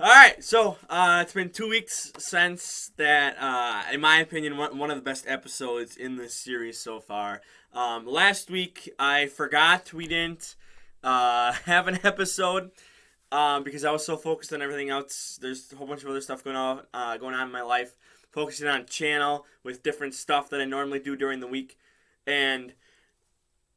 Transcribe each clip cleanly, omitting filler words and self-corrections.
All right, so it's been 2 weeks since that, in my opinion, one of the best episodes in this series so far. Last week, I forgot we didn't have an episode because I was so focused on everything else. There's a whole bunch of other stuff going on in my life, focusing on channel with different stuff that I normally do during the week. And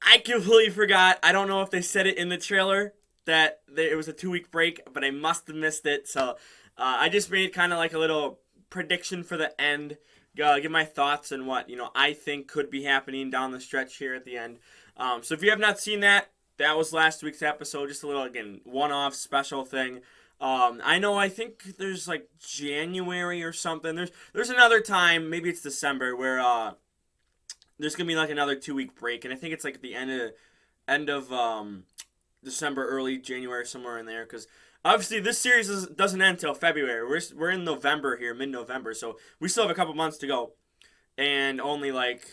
I completely forgot. I don't know if they said it in the trailer that it was a 2 week break, but I must have missed it. So I just made kind of like a little prediction for the end. Give my thoughts on what I think could be happening down the stretch here at the end. So if you have not seen that, that was last week's episode. Just a little again one-off special thing. I know. I think there's like January or something. There's another time. Maybe it's December where there's gonna be like another 2 week break, and I think it's like at the end of December, early January, somewhere in there. Because obviously this series doesn't end until February. We're in November here, mid-November, so we still have a couple months to go, and only like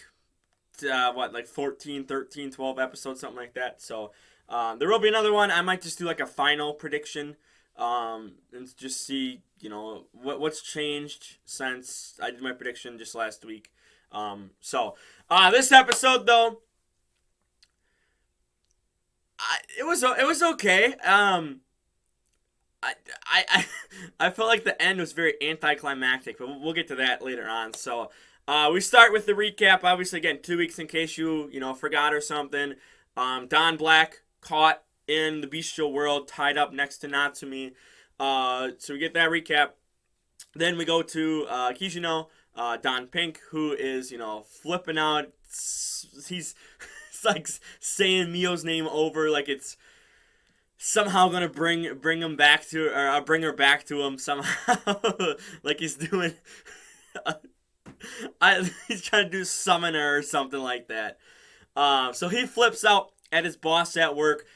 14, 13, 12 episodes, something like that. So there will be another one. I might just do like a final prediction, and just see what's changed since I did my prediction just last week. This episode though, it was okay. I felt like the end was very anticlimactic, but we'll get to that later on. So, we start with the recap. Obviously, again, 2 weeks in case you forgot or something. Don Black caught in the bestial world, tied up next to Natsumi. So we get that recap. Then we go to Kishino, Don Pink, who is flipping out. He's like saying Mio's name over like it's somehow gonna bring him back to, or bring her back to him somehow. Like he's doing he's trying to do summoner or something like that. So he flips out at his boss at work,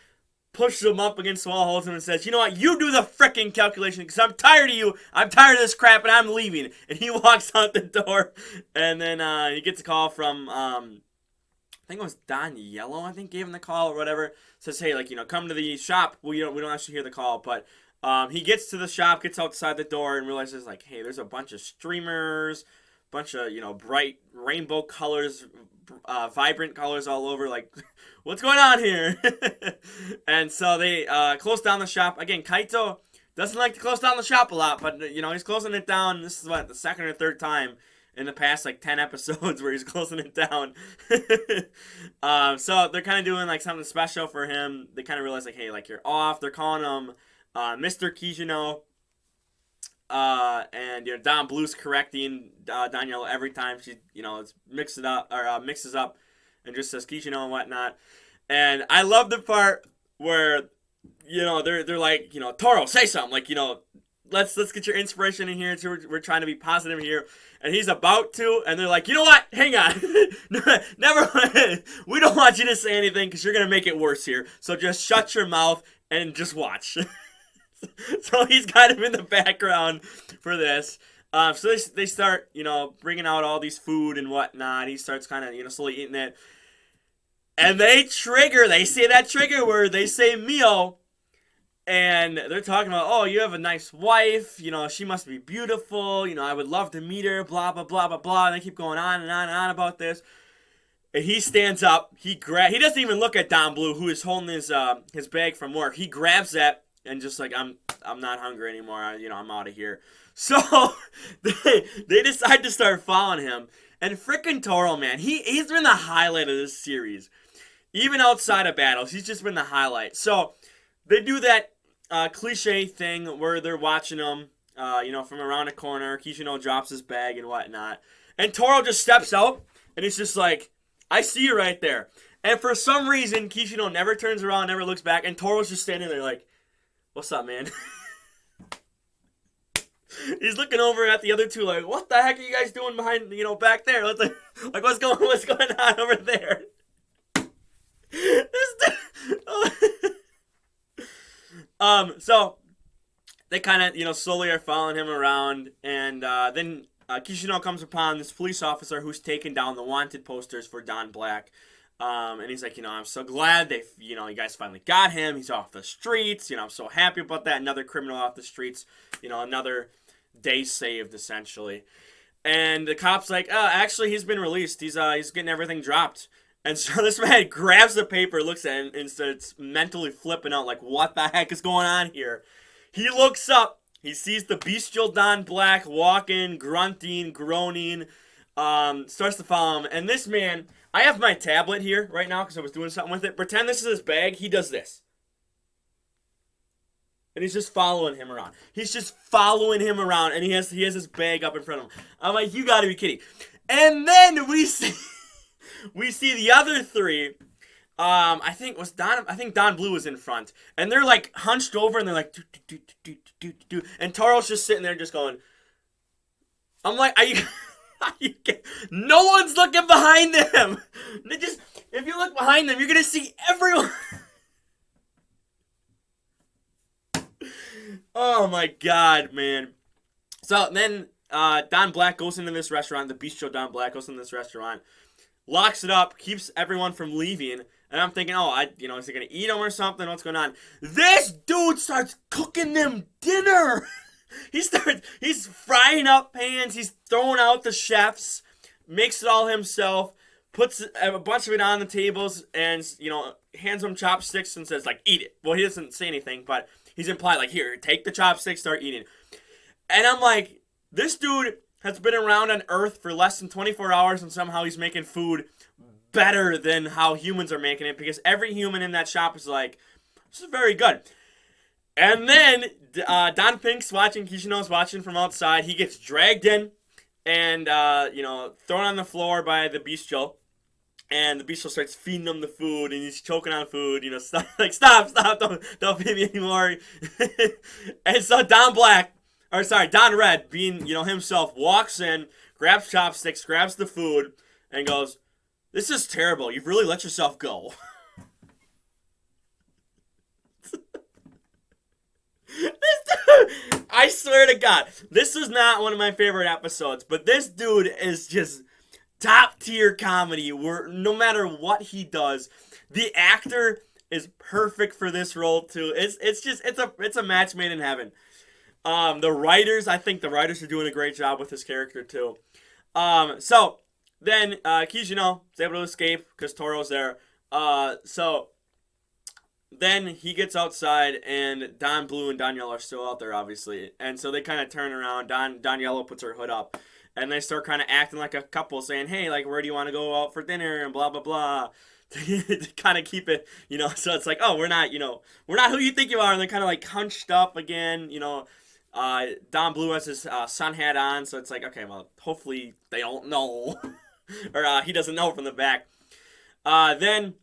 pushes him up against the wall, holds him, and says, "You know what? You do the frickin' calculation because I'm tired of you. I'm tired of this crap, and I'm leaving." And he walks out the door, and then he gets a call from I think it was Don Yellow. I think gave him the call or whatever. Says, "Hey, come to the shop." We don't actually hear the call, but he gets to the shop, gets outside the door, and realizes like, hey, there's a bunch of streamers, bunch of bright rainbow colors, vibrant colors all over. Like, what's going on here? And so they close down the shop again. Kaito doesn't like to close down the shop a lot, but he's closing it down. This is the second or third time in the past 10 episodes where he's closing it down. So they're kind of doing something special for him. They kind of realize hey, you're off. They're calling him Mr. Kijino. And Don Blue's correcting Don Yellow every time she mixes up and just says Kijino and whatnot. And I love the part where they're like, Toro, say something, let's get your inspiration in here. We're trying to be positive here. And he's about to, and they're like, you know what? Hang on. Never mind. We don't want you to say anything because you're going to make it worse here. So just shut your mouth and just watch. So he's kind of in the background for this. So they start, bringing out all these food and whatnot. He starts kind of, slowly eating it. And they say that trigger word. They say Mio. And they're talking about, oh, you have a nice wife, she must be beautiful, I would love to meet her, blah, blah, blah, blah, blah. And they keep going on and on and on about this. And he stands up, he doesn't even look at Don Blue, who is holding his bag from work. He grabs that and just I'm not hungry anymore, I'm out of here. So they decide to start following him. And frickin' Toro, man, he's been the highlight of this series. Even outside of battles, he's just been the highlight. So they do that cliche thing where they're watching him, from around a corner. Kishino drops his bag and whatnot. And Toro just steps out, and it's just like, I see you right there. And for some reason, Kishino never turns around, never looks back, and Toro's just standing there like, what's up, man? He's looking over at the other two like, what the heck are you guys doing behind, back there? What's going on over there? So they kind of, slowly are following him around, and then Kishino comes upon this police officer who's taken down the wanted posters for Don Black. And he's like, I'm so glad you guys finally got him. He's off the streets. I'm so happy about that. Another criminal off the streets. Another day saved, essentially. And the cop's like, oh, actually, he's been released. He's getting everything dropped. And so this man grabs the paper, looks at it, and starts mentally flipping out, like, what the heck is going on here? He looks up. He sees the bestial Don Black walking, grunting, groaning, starts to follow him. And this man, I have my tablet here right now because I was doing something with it. Pretend this is his bag. He does this. And he's just following him around. He's just following him around, and he has his bag up in front of him. I'm like, you gotta be kidding. And then we see the other three. I think Don Blue was in front, and they're like hunched over, and they're like, do, and Toro's just sitting there, just going. I'm like, are you? No one's looking behind them. If you look behind them, you're gonna see everyone. Oh my god, man. So then Don Black goes into this restaurant. The bistro Don Black goes into this restaurant, locks it up, keeps everyone from leaving. And I'm thinking, is he gonna eat them or something? What's going on? This dude starts cooking them dinner. He's frying up pans. He's throwing out the chefs, makes it all himself, puts a bunch of it on the tables, and hands them chopsticks and says, like, eat it. Well, he doesn't say anything, but he's implied, like, here, take the chopsticks, start eating. And I'm like, this dude has been around on Earth for less than 24 hours, and somehow he's making food better than how humans are making it, because every human in that shop is like, this is very good. And then Don Pink's watching, Kishino's watching from outside. He gets dragged in and, thrown on the floor by the bistro. And the bistro starts feeding him the food, and he's choking on food, stop, like, stop, don't feed me anymore. And so Don Red, being, himself, walks in, grabs chopsticks, grabs the food, and goes, this is terrible. You've really let yourself go. I swear to God, this is not one of my favorite episodes, but this dude is just top tier comedy where no matter what he does, the actor is perfect for this role too. It's a match made in heaven. I think the writers are doing a great job with this character too. So then Kishino is able to escape because Toro's there. So then he gets outside, and Don Blue and Don Yellow are still out there, obviously. And so they kind of turn around. Don Yellow puts her hood up, and they start kind of acting like a couple, saying, hey, like, where do you want to go out for dinner, and blah, blah, blah, to kind of keep it, so it's like, oh, we're not who you think you are, and they're kind of, like, hunched up again, Don Blue has his sun hat on, so it's like, okay, well, hopefully they don't know, or he doesn't know from the back. Then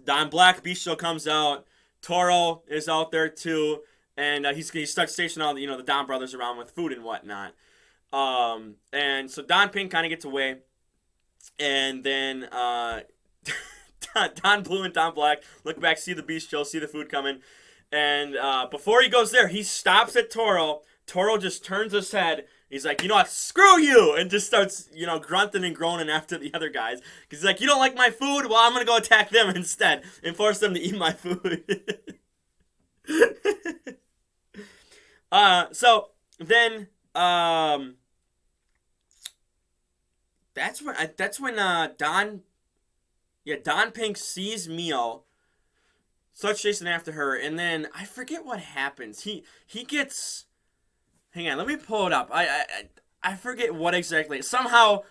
Don Black Bistro comes out. Toro is out there too, and he starts stationing all the Don brothers around with food and whatnot. And so Don Pink kind of gets away, and then Don Blue and Don Black look back, see the bistro, see the food coming, and before he goes there, he stops at Toro. Toro just turns his head. He's like, you know what, screw you! And just starts, grunting and groaning after the other guys. Because he's like, you don't like my food? Well, I'm going to go attack them instead and force them to eat my food. So then, that's when Don Pink sees Mio, starts chasing after her, and then I forget what happens. He gets... Hang on, let me pull it up. I forget what exactly. Somehow,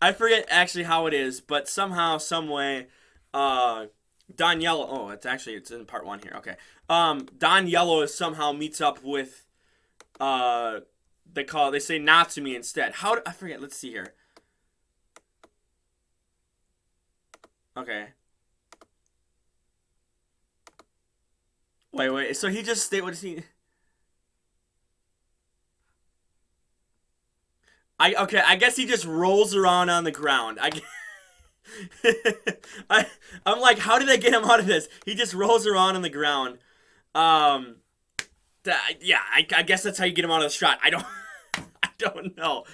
I forget actually how it is, but somehow, some way, Don Yellow. Oh, it's in part 1 here. Okay. Don Yellow somehow meets up with. They say Natsumi instead. I forget? Let's see here. Okay. Wait. So he just stayed. What is he? I guess he just rolls around on the ground. I'm like, how did they get him out of this? He just rolls around on the ground. I guess that's how you get him out of the shot. I don't know.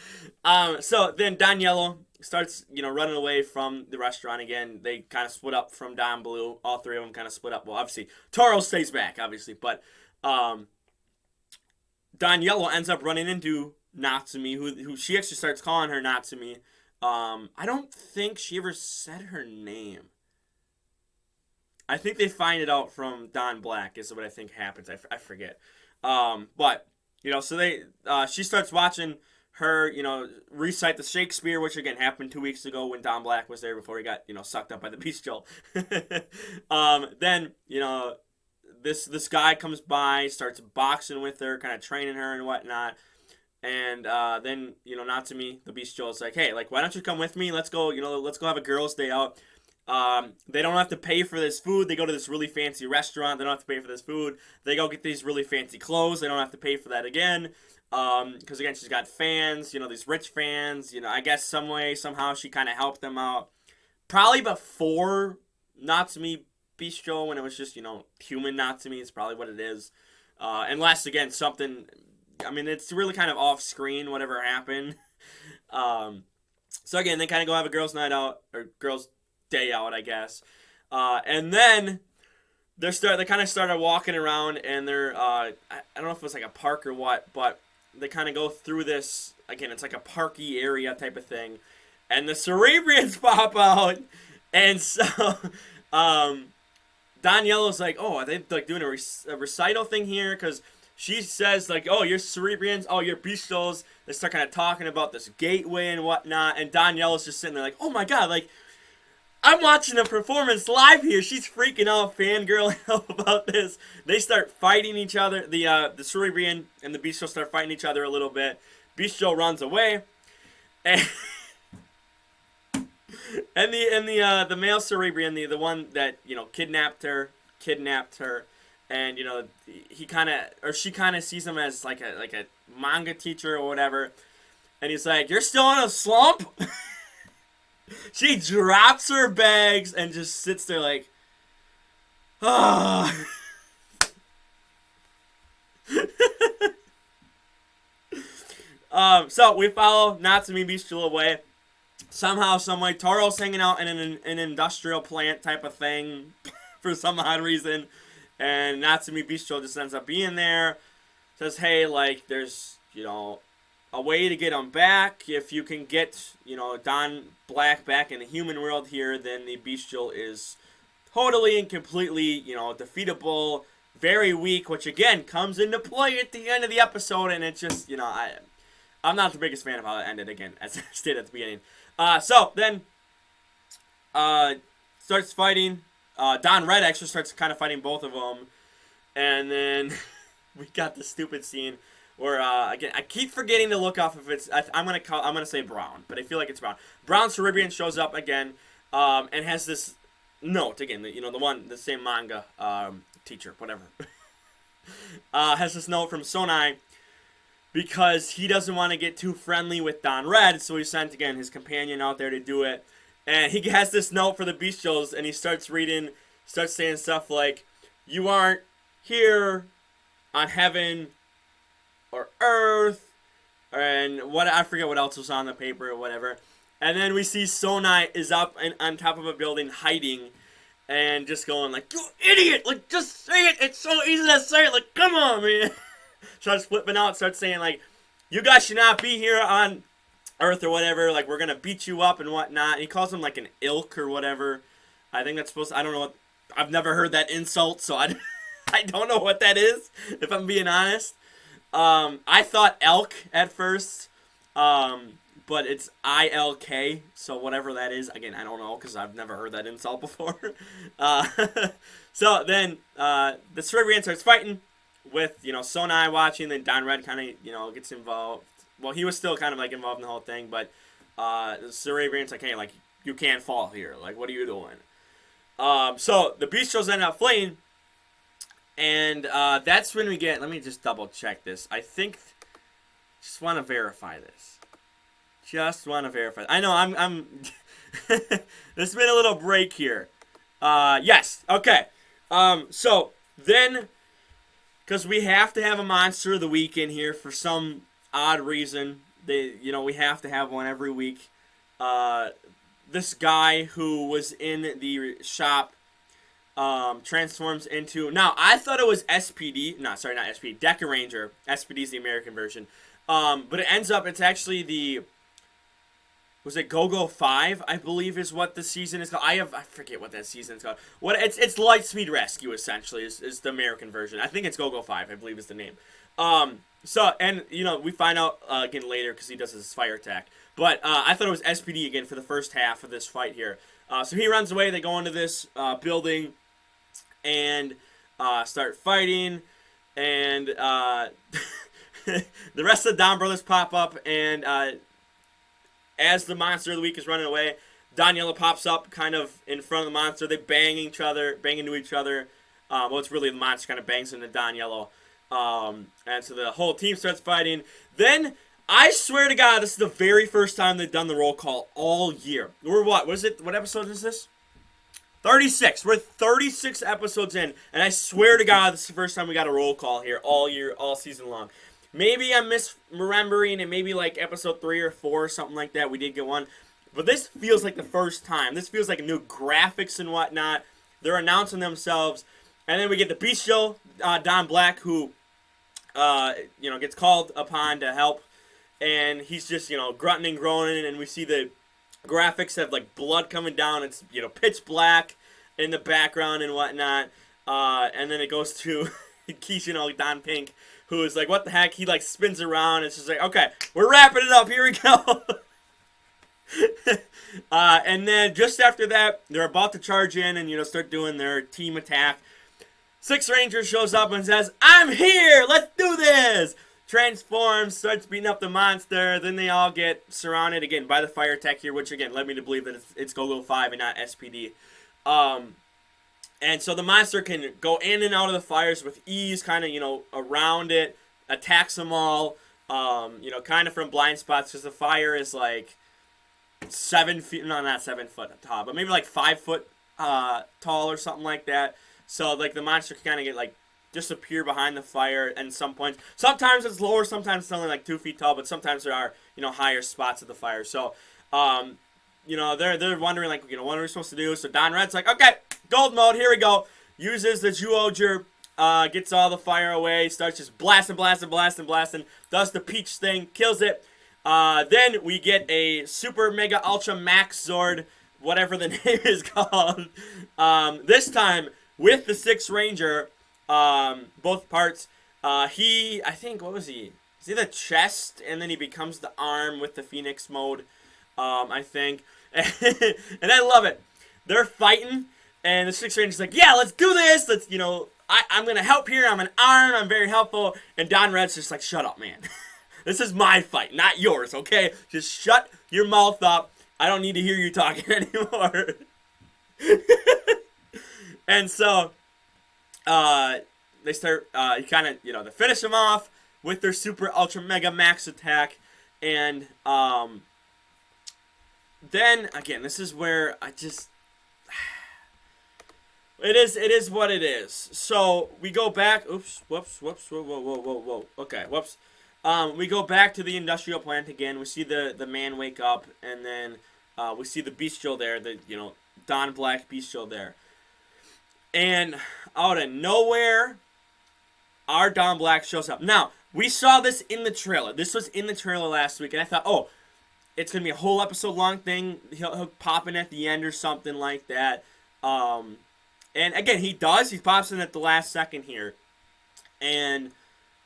So then Don Yellow starts, running away from the restaurant again. They kind of split up from Don Blue. All three of them kind of split up. Well, obviously, Toro stays back, obviously. But Don Yellow ends up running into Natsumi, who she actually starts calling her Natsumi. I don't think she ever said her name. I think they find it out from Don Black is what I think happens. I forget. But, so she starts watching her, recite the Shakespeare, which again happened 2 weeks ago when Don Black was there before he got, sucked up by the bestial. Then, this guy comes by, starts boxing with her, kind of training her and whatnot. And then, Natsumi, the bestial, is like, hey, like, why don't you come with me? Let's go, let's go have a girls' day out. They don't have to pay for this food. They go to this really fancy restaurant. They don't have to pay for this food. They go get these really fancy clothes. They don't have to pay for that again. Because again, she's got fans, these rich fans. I guess some way, somehow, she kind of helped them out. Probably before Natsumi Bistro, when it was just, human Natsumi, is probably what it is. Unless, again, something, it's really kind of off-screen, whatever happened. So again, they kind of go have a girls' night out, or girls' day out, I guess. And then they kind of started walking around, and they're, I don't know if it was like a park or what, but they kind of go through this, again, it's like a parky area type of thing, and the Cerebrians pop out, and so, Don Yellow's like, oh, are they like doing a recital thing here? Because she says, like, oh, you're Cerebrians, oh, you're Bestials. They start kind of talking about this gateway and whatnot, and Don Yellow's just sitting there like, oh my god, like, I'm watching a performance live here. She's freaking out, fangirling out about this. They start fighting each other. The Cerebrian and the Bestial start fighting each other a little bit. Bestial runs away, and the male Cerebrian, the one that kidnapped her, and she kind of sees him as like a manga teacher or whatever, and he's like, "You're still in a slump." She drops her bags and just sits there like, ah. So we follow Natsumi Bestial away. Somehow, someway, Toro's hanging out in an industrial plant type of thing for some odd reason. And Natsumi Bestial just ends up being there. Says, hey, like, there's, a way to get him back. If you can get, Don Black back in the human world here, then the Bestial is totally and completely, defeatable, very weak, which again comes into play at the end of the episode, and it's just, I'm not the biggest fan of how it ended again, as I stated at the beginning. So then, starts fighting. Don Red actually starts kind of fighting both of them, and then we got the stupid scene. Or again, I keep forgetting to look off if it's. I'm gonna say Brown, but I feel like it's Brown. Brown Cerebrian shows up again, and has this note again. The same manga teacher, whatever, has this note from Sonai because he doesn't want to get too friendly with Don Red, so he sent again his companion out there to do it, and he has this note for the Bestials, and he starts saying stuff like, "You aren't here on heaven or earth," and what I forget what else was on the paper or whatever. And then we see Sonai is up and on top of a building hiding and just going like, "You idiot! Like, just say it! It's so easy to say it! Like, come on, man!" Starts flipping out, starts saying like, "You guys should not be here on Earth or whatever. Like, we're gonna beat you up and whatnot." And he calls them like an ilk or whatever. I think that's supposed to, I don't know what, I've never heard that insult, so I don't know what that is, if I'm being honest. I thought elk at first, but it's ILK, so whatever that is, again, I don't know, because I've never heard that insult before. So then, the Cerebrian starts fighting with, Sonai watching, then Don Red kind of, gets involved. Well, he was still kind of, like, involved in the whole thing, but, the Cerebrian's like, hey, like, you can't fall here, like, what are you doing? So, the Bestials end up fleeing. And that's when we get, let me just double check this. I think, just want to verify this. I know I'm there's been a little break here. Yes, okay. So then, because we have to have a monster of the week in here for some odd reason. We have to have one every week. this guy who was in the shop transforms into. Now, I thought it was SPD. No, sorry, not SPD. Deca Ranger. SPD is the American version. But it ends up, it's actually the. Was it Go-Go 5, I believe is what the season is called. I forget what that season is called. It's Lightspeed Rescue, essentially, is the American version. I think it's Go-Go 5, I believe is the name. So, and, we find out again later because he does his fire attack. But I thought it was SPD again for the first half of this fight here. So he runs away, they go into this building and start fighting. And the rest of the DonBrothers pop up and... as the monster of the week is running away, Don Yellow pops up kind of in front of the monster. They bang into each other. Well, it's really the monster kind of bangs into Don Yellow. And so the whole team starts fighting. Then, I swear to God, this is the very first time they've done the roll call all year. We're what? What is it? What episode is this? 36. We're 36 episodes in. And I swear to God, this is the first time we got a roll call here all year, all season long. Maybe I'm misremembering, and maybe like episode 3 or 4 or something like that, we did get one. But this feels like the first time. This feels like new graphics and whatnot. They're announcing themselves. And then we get the Beast Show, Don Black, who, gets called upon to help. And he's just, grunting and groaning, and we see the graphics have, like, blood coming down. It's, pitch black in the background and whatnot. And then it goes to Keisha, Don Pink, who is like, what the heck? He, like, spins around. It's just like, okay, we're wrapping it up. Here we go. And then just after that, they're about to charge in and, start doing their team attack. Six Ranger shows up and says, I'm here. Let's do this. Transforms, starts beating up the monster. Then they all get surrounded again by the fire attack here, which, again, led me to believe that it's Go-Go 5 and not SPD. And so the monster can go in and out of the fires with ease, kind of, around it, attacks them all, kind of from blind spots, because the fire is like 7 feet, no, not 7 foot tall, but maybe like 5 foot tall or something like that. So, like, the monster can kind of get, like, disappear behind the fire at some points. Sometimes it's lower, sometimes it's only like 2 feet tall, but sometimes there are, higher spots of the fire. So, they're wondering, like, what are we supposed to do? So Don Red's like, okay, gold mode, here we go. Uses the Zyuohger, gets all the fire away, starts just blasting, does the Peach thing, kills it. Then we get a Super Mega Ultra Max Zord, whatever the name is called. This time, with the Sixth Ranger, both parts. I think, what was he? Is he the chest, and then he becomes the arm with the Phoenix mode, I think. And I love it. They're fighting, and the Sixth Ranger's like, yeah, let's do this. Let's, I'm going to help here. I'm an arm. I'm very helpful. And Don Red's just like, shut up, man. This is my fight, not yours, okay? Just shut your mouth up. I don't need to hear you talking anymore. And so, they start, they finish him off with their Super Ultra Mega Max attack. And, then, again, this is where I just... It is what it is. So, we go back... Oops, whoa. Okay, whoops. We go back to the industrial plant again. We see the man wake up, and then we see the bestial there, Don Black bestial there. And out of nowhere, our Don Black shows up. Now, we saw this in the trailer. This was in the trailer last week, and I thought, oh, it's going to be a whole episode-long thing. He'll pop in at the end or something like that. And again, he does. He pops in at the last second here. And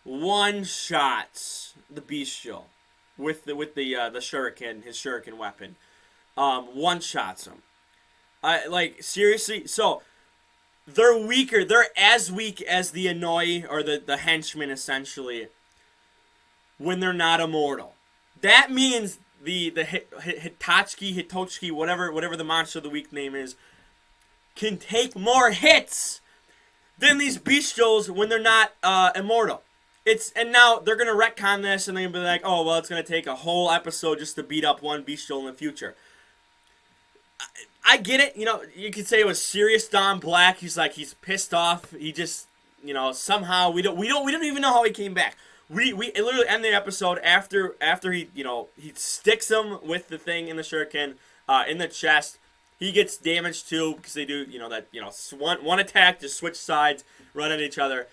one-shots the bestial with the shuriken, his shuriken weapon. One-shots him. Seriously? So, they're weaker. They're as weak as the Anoi, or the henchmen, essentially, when they're not immortal. That means the Hitochki, whatever the monster of the week name is, can take more hits than these bestials when they're not immortal. And now they're gonna retcon this, and they're gonna be like, oh well, it's gonna take a whole episode just to beat up one bestial in the future. I get it. You could say it was serious Don Black. He's pissed off. He just, somehow we don't even know how he came back. we literally end the episode after he he sticks him with the thing in the shuriken in the chest. He gets damaged too because they do that one attack, just switch sides, run at each other.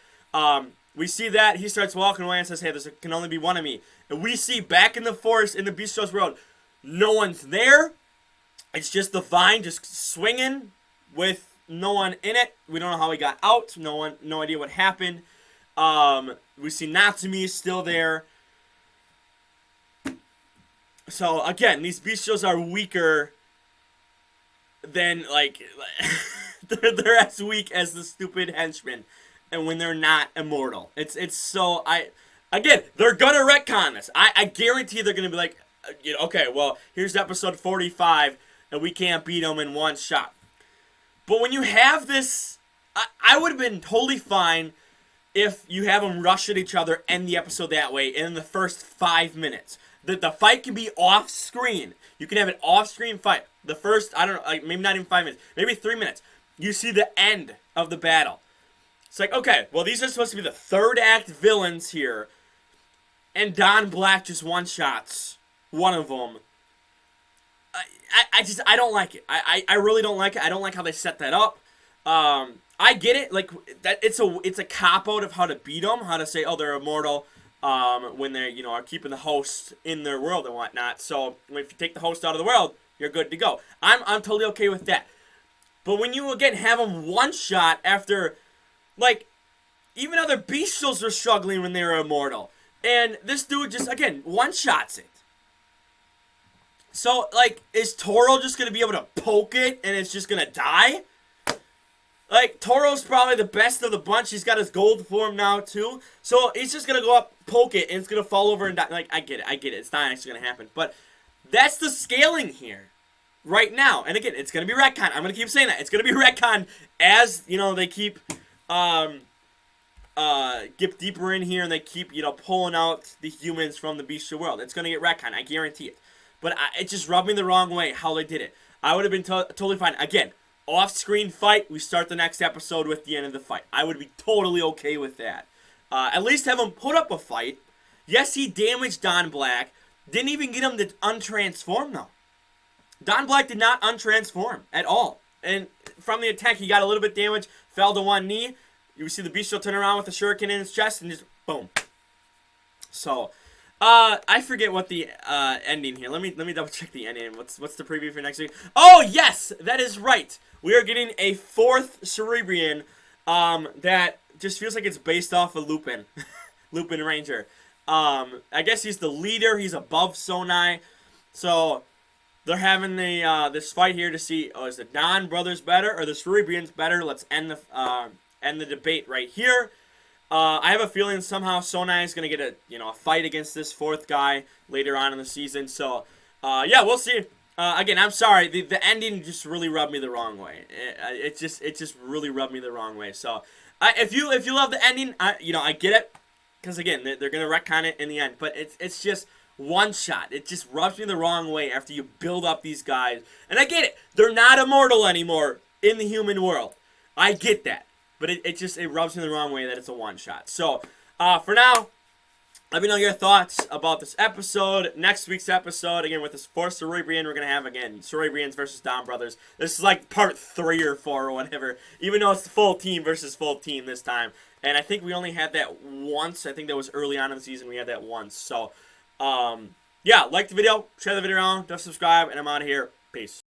We see that he starts walking away and says, "Hey, there can only be one of me." And we see back in the forest in the Bistros world, no one's there. It's just the vine just swinging with no one in it. We don't know how he got out. No idea what happened. We see Natsumi is still there. So again, these Bistros are weaker than they're as weak as the stupid henchmen, and when they're not immortal, it's so again they're gonna retcon this. I guarantee they're gonna be like, okay, well here's episode 45, and we can't beat them in one shot. But when you have this, I would have been totally fine if you have them rush at each other, end the episode that way, and in the first 5 minutes. The fight can be off screen. You can have an off screen fight. The first, I don't know, maybe not even 5 minutes, maybe 3 minutes. You see the end of the battle. It's like, okay, well these are supposed to be the third act villains here, and Don Black just one-shots one of them. I don't like it. I really don't like it. I don't like how they set that up. I get it. Like that, it's a cop out of how to beat them, how to say, oh, they're immortal. When they are keeping the host in their world and whatnot. So if you take the host out of the world, you're good to go. I'm totally okay with that. But when you again have them one shot after, even other bestials were struggling when they were immortal, and this dude just again one shots it. So is Toro just gonna be able to poke it and it's just gonna die? Toro's probably the best of the bunch. He's got his gold form now, too. So, he's just going to go up, poke it, and it's going to fall over and die. I get it. It's not actually going to happen. But that's the scaling here right now. And again, it's going to be retcon. I'm going to keep saying that. It's going to be retcon as, they keep, get deeper in here and they keep, pulling out the humans from the bestial world. It's going to get retcon. I guarantee it. But it just rubbed me the wrong way how they did it. I would have been totally fine. Again, off-screen fight, we start the next episode with the end of the fight. I would be totally okay with that. At least have him put up a fight. Yes, he damaged Don Black. Didn't even get him to untransform, though. Don Black did not untransform at all. And from the attack, he got a little bit damaged, fell to one knee. You see the Bestial turn around with the shuriken in his chest, and just boom. So, I forget what the ending here. Let me double check the ending. What's the preview for next week? Oh yes, that is right. We are getting a fourth Cerebrian that just feels like it's based off of Lupin, Lupin Ranger. I guess he's the leader. He's above Sonai, so they're having the this fight here to see, is the DonBrothers better or the Cerebrians better? Let's end the debate right here. I have a feeling somehow Sonai is going to get a fight against this fourth guy later on in the season. So, yeah, we'll see. Again, I'm sorry. The ending just really rubbed me the wrong way. It just really rubbed me the wrong way. So, if you love the ending, I get it. Because, again, they're going to retcon it in the end. But it's just one shot. It just rubs me the wrong way after you build up these guys. And I get it. They're not immortal anymore in the human world. I get that. But it rubs me the wrong way that it's a one-shot. So, for now, let me know your thoughts about this episode. Next week's episode, again, with this fourth Cerebrian, we're going to have, again, Cerebrians versus DonBrothers. This is like part 3 or 4 or whatever. Even though it's full team versus full team this time. And I think we only had that once. I think that was early on in the season. We had that once. So, yeah, like the video, share the video around, don't subscribe, and I'm out of here. Peace.